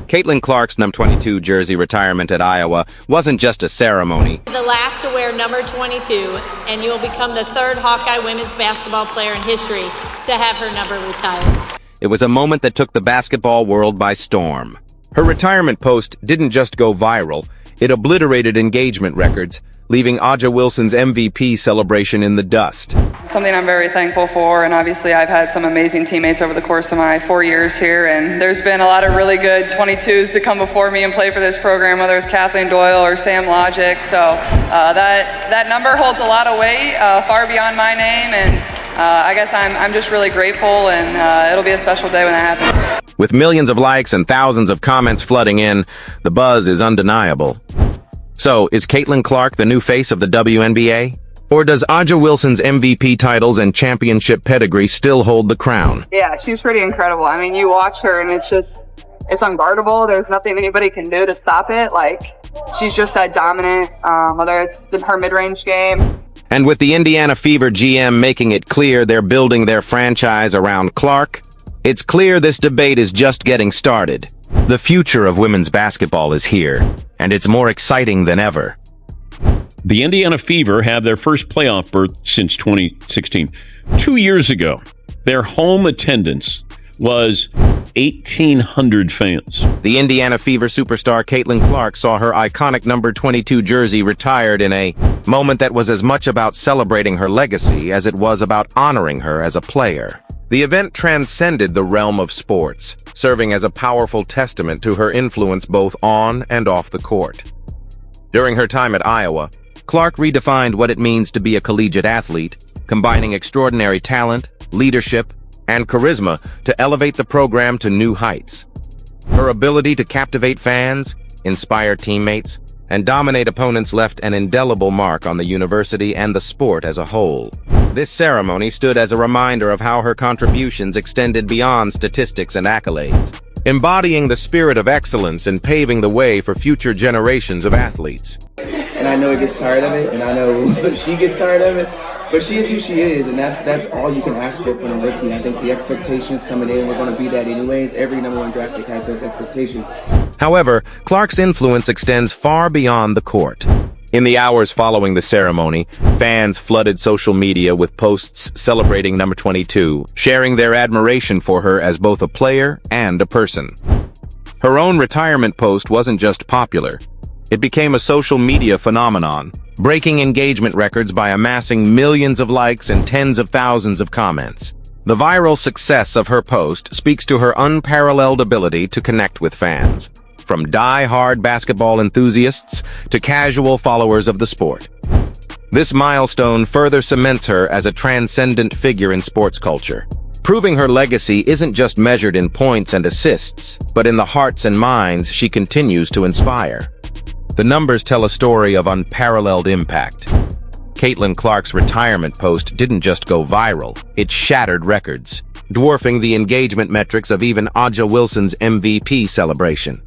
Caitlin Clark's number 22 jersey retirement at Iowa wasn't just a ceremony. The last to wear number 22, and you will become the third Hawkeye women's basketball player in history to have her number retired. It was a moment that took the basketball world by storm. Her retirement post didn't just go viral, it obliterated engagement records, leaving A'ja Wilson's MVP celebration in the dust. Something I'm very thankful for, and obviously I've had some amazing teammates over the course of my 4 years here, and there's been a lot of really good 22s to come before me and play for this program, whether it's Kathleen Doyle or Sam Logic, so that number holds a lot of weight, far beyond my name, and I guess I'm just really grateful, and it'll be a special day when that happens. With millions of likes and thousands of comments flooding in, the buzz is undeniable. So, is Caitlin Clark the new face of the WNBA? Or does A'ja Wilson's MVP titles and championship pedigree still hold the crown? Yeah, she's pretty incredible. I mean, you watch her and it's unguardable. There's nothing anybody can do to stop it. Like, she's just that dominant, whether it's her mid-range game. And with the Indiana Fever GM making it clear they're building their franchise around Clark, it's clear this debate is just getting started. The future of women's basketball is here, and it's more exciting than ever. The Indiana Fever have their first playoff berth since 2016. 2 years ago, their home attendance was 1,800 fans. The Indiana Fever superstar Caitlin Clark saw her iconic number 22 jersey retired in a moment that was as much about celebrating her legacy as it was about honoring her as a player. The event transcended the realm of sports, serving as a powerful testament to her influence both on and off the court. During her time at Iowa, Clark redefined what it means to be a collegiate athlete, combining extraordinary talent, leadership, and charisma to elevate the program to new heights. Her ability to captivate fans, inspire teammates, and dominate opponents left an indelible mark on the university and the sport as a whole. This ceremony stood as a reminder of how her contributions extended beyond statistics and accolades, embodying the spirit of excellence and paving the way for future generations of athletes. And I know it gets tired of it, and I know she gets tired of it, but she is who she is, and that's all you can ask for from a rookie. I think the expectations coming in, we're going to be that anyways. Every number one draft pick has those expectations. However, Clark's influence extends far beyond the court. In the hours following the ceremony, fans flooded social media with posts celebrating number 22, sharing their admiration for her as both a player and a person. Her own retirement post wasn't just popular. It became a social media phenomenon, breaking engagement records by amassing millions of likes and tens of thousands of comments. The viral success of her post speaks to her unparalleled ability to connect with fans, from die-hard basketball enthusiasts to casual followers of the sport. This milestone further cements her as a transcendent figure in sports culture, proving her legacy isn't just measured in points and assists, but in the hearts and minds she continues to inspire. The numbers tell a story of unparalleled impact. Caitlin Clark's retirement post didn't just go viral, it shattered records, dwarfing the engagement metrics of even A'ja Wilson's MVP celebration.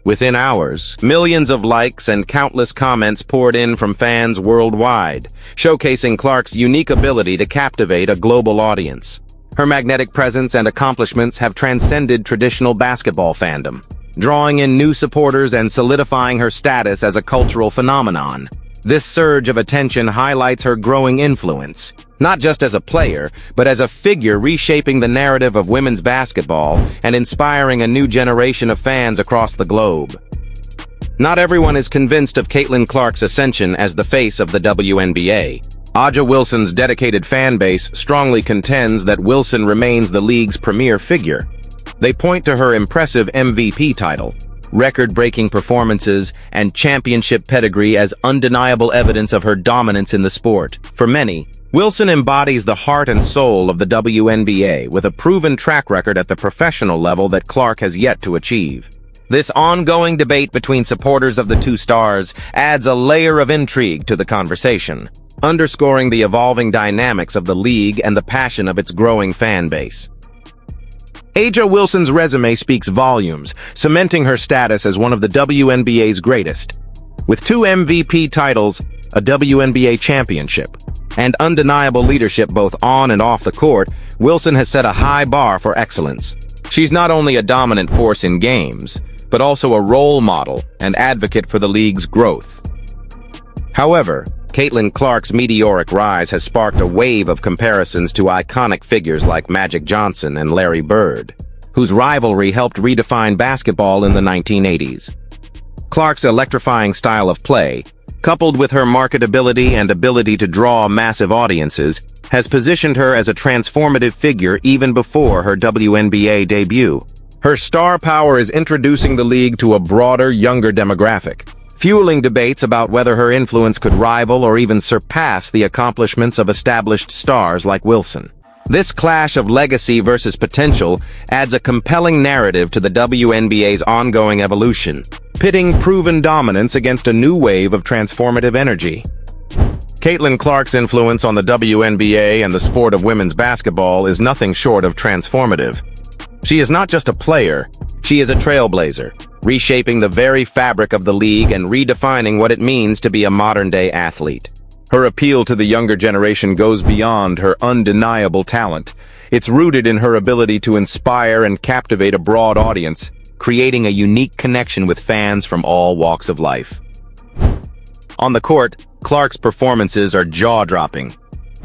Within hours, millions of likes and countless comments poured in from fans worldwide, showcasing Clark's unique ability to captivate a global audience. Her magnetic presence and accomplishments have transcended traditional basketball fandom, drawing in new supporters and solidifying her status as a cultural phenomenon. This surge of attention highlights her growing influence, not just as a player, but as a figure reshaping the narrative of women's basketball and inspiring a new generation of fans across the globe. Not everyone is convinced of Caitlin Clark's ascension as the face of the WNBA. A'ja Wilson's dedicated fan base strongly contends that Wilson remains the league's premier figure. They point to her impressive MVP title, record-breaking performances, and championship pedigree as undeniable evidence of her dominance in the sport. For many, Wilson embodies the heart and soul of the WNBA, with a proven track record at the professional level that Clark has yet to achieve. This ongoing debate between supporters of the two stars adds a layer of intrigue to the conversation, underscoring the evolving dynamics of the league and the passion of its growing fan base. A'ja Wilson's resume speaks volumes, cementing her status as one of the WNBA's greatest. With 2 MVP titles, a WNBA championship, and undeniable leadership both on and off the court, Wilson has set a high bar for excellence. She's not only a dominant force in games, but also a role model and advocate for the league's growth. However, Caitlin Clark's meteoric rise has sparked a wave of comparisons to iconic figures like Magic Johnson and Larry Bird, whose rivalry helped redefine basketball in the 1980s. Clark's electrifying style of play, coupled with her marketability and ability to draw massive audiences, has positioned her as a transformative figure even before her WNBA debut. Her star power is introducing the league to a broader, younger demographic, fueling debates about whether her influence could rival or even surpass the accomplishments of established stars like Wilson. This clash of legacy versus potential adds a compelling narrative to the WNBA's ongoing evolution, pitting proven dominance against a new wave of transformative energy. Caitlin Clark's influence on the WNBA and the sport of women's basketball is nothing short of transformative. She is not just a player, she is a trailblazer, reshaping the very fabric of the league and redefining what it means to be a modern-day athlete. Her appeal to the younger generation goes beyond her undeniable talent. It's rooted in her ability to inspire and captivate a broad audience, creating a unique connection with fans from all walks of life. On the court, Clark's performances are jaw-dropping.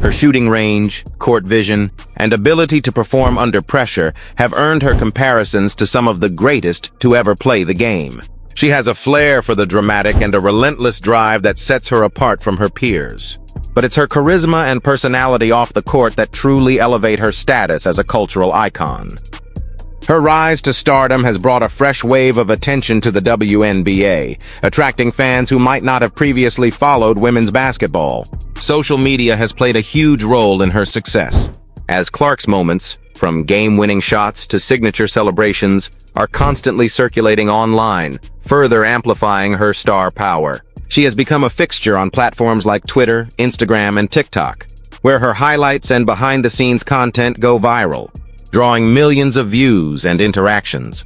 Her shooting range, court vision, and ability to perform under pressure have earned her comparisons to some of the greatest to ever play the game. She has a flair for the dramatic and a relentless drive that sets her apart from her peers. But it's her charisma and personality off the court that truly elevate her status as a cultural icon. Her rise to stardom has brought a fresh wave of attention to the WNBA, attracting fans who might not have previously followed women's basketball. Social media has played a huge role in her success, as Clark's moments, from game-winning shots to signature celebrations, are constantly circulating online, further amplifying her star power. She has become a fixture on platforms like Twitter, Instagram, and TikTok, where her highlights and behind-the-scenes content go viral, drawing millions of views and interactions.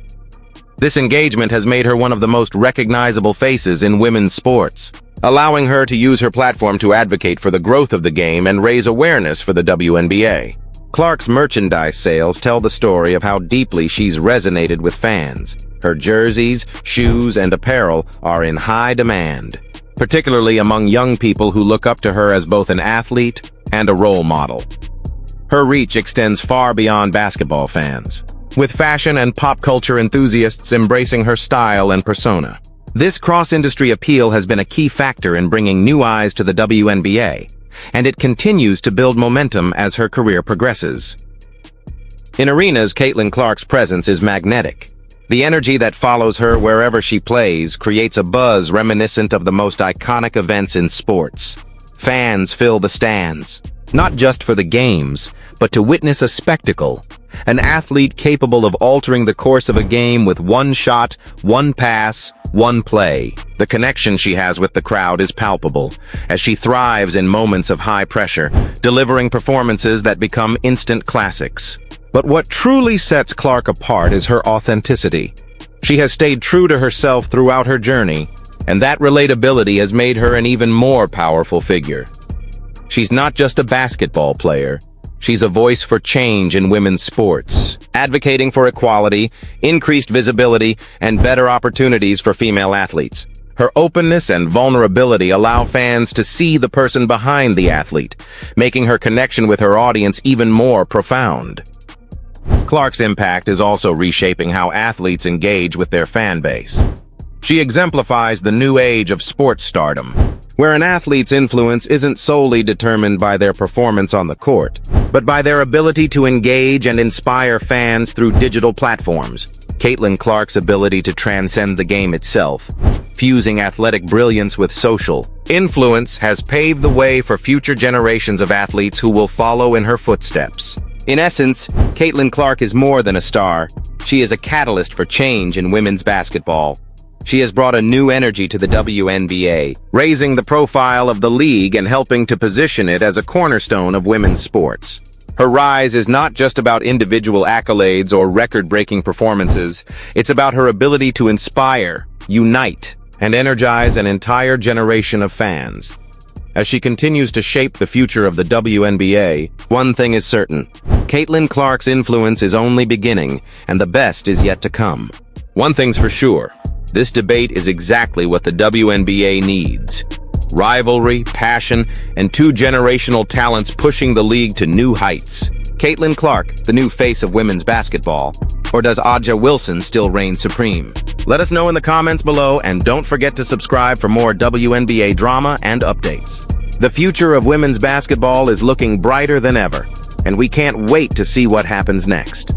This engagement has made her one of the most recognizable faces in women's sports, allowing her to use her platform to advocate for the growth of the game and raise awareness for the WNBA. Clark's merchandise sales tell the story of how deeply she's resonated with fans. Her jerseys, shoes, and apparel are in high demand, particularly among young people who look up to her as both an athlete and a role model. Her reach extends far beyond basketball fans, with fashion and pop culture enthusiasts embracing her style and persona. This cross-industry appeal has been a key factor in bringing new eyes to the WNBA, and it continues to build momentum as her career progresses. In arenas, Caitlin Clark's presence is magnetic. The energy that follows her wherever she plays creates a buzz reminiscent of the most iconic events in sports. Fans fill the stands, not just for the games, but to witness a spectacle, an athlete capable of altering the course of a game with one shot, one pass, one play. The connection she has with the crowd is palpable, as she thrives in moments of high pressure, delivering performances that become instant classics. But what truly sets Clark apart is her authenticity. She has stayed true to herself throughout her journey, and that relatability has made her an even more powerful figure. She's not just a basketball player. She's a voice for change in women's sports, advocating for equality, increased visibility, and better opportunities for female athletes. Her openness and vulnerability allow fans to see the person behind the athlete, making her connection with her audience even more profound. Clark's impact is also reshaping how athletes engage with their fan base. She exemplifies the new age of sports stardom, where an athlete's influence isn't solely determined by their performance on the court, but by their ability to engage and inspire fans through digital platforms. Caitlin Clark's ability to transcend the game itself, fusing athletic brilliance with social influence, has paved the way for future generations of athletes who will follow in her footsteps. In essence, Caitlin Clark is more than a star. She is a catalyst for change in women's basketball. She has brought a new energy to the WNBA, raising the profile of the league and helping to position it as a cornerstone of women's sports. Her rise is not just about individual accolades or record-breaking performances. It's about her ability to inspire, unite, and energize an entire generation of fans. As she continues to shape the future of the WNBA, one thing is certain: Caitlin Clark's influence is only beginning, and the best is yet to come. One thing's for sure, this debate is exactly what the WNBA needs. Rivalry, passion, and two generational talents pushing the league to new heights. Caitlin Clark, the new face of women's basketball, or does Aja Wilson still reign supreme? Let us know in the comments below, and don't forget to subscribe for more WNBA drama and updates. The future of women's basketball is looking brighter than ever, and we can't wait to see what happens next.